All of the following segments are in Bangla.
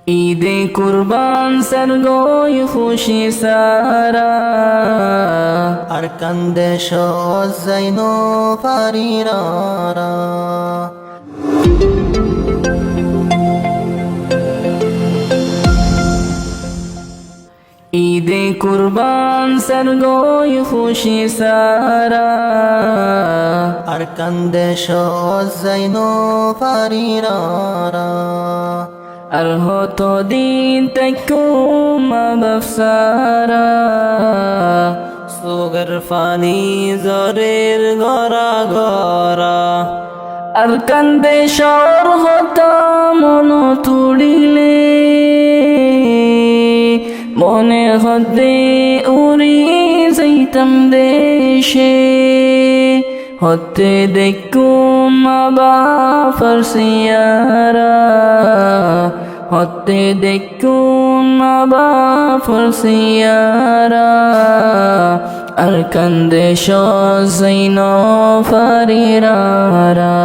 ঈদে কুরবান সরগোই খুশি সারা আর কান্দে সজাইনো ফারিরারা ঈদে কুরবান সরগোই খুশি সারা আর কান্দে সজাইনো ফারিরারা আর হতো দিন তাইকুম বাফসারা সুগর ফানি জরের গরা গরা আর কান্দে সর হতো মন তুড়িলে মনে হতে উড়ি যাইতাম দেশে হতে দেখুম বাফার সিয়ারা হতে দেখুম বাফার সিয়ারা আর কান্দে সজাইন ফারিরারা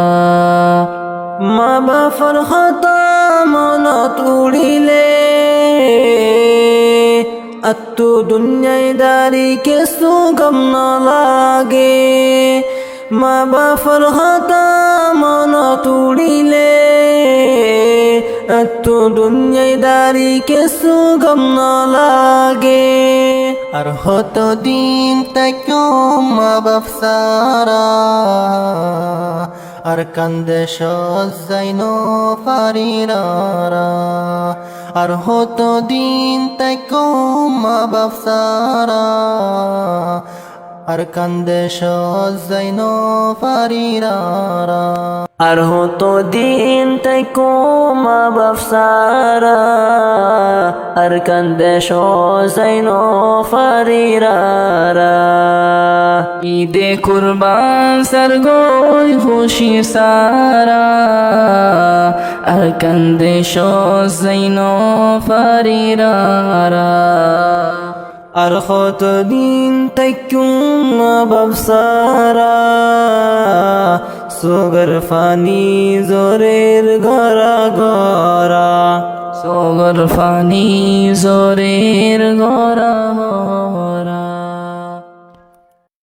মা বাফর হতা মন তুড়িলে আত্তু দুনিয়ায় দারি কে সুগম না লাগে মা বাফর হতা মন তুড়িলে আত্তু দুনিয়ায় দারি কে সুগম না লাগে আর হতো দিন তাইকো মা বাফসারা আর কান্দে সজাইনো ফারিরারা আর হতো দিন তাইকো মা বাফসারা আর কান্দে সজাইনো ফারিরারা আর হতো দিন তাইকো মা বাফসারা আর কান্দে সজাইনো ফারিরারা ঈদে কুরবান সরগোই খুশি সারা আর কান্দে সজাইন ফারিরারা আর কত দিন তাইকুম বাবসারা সোগর ফানি জোরের গরা গরা সোগর ফানি জোরের গরা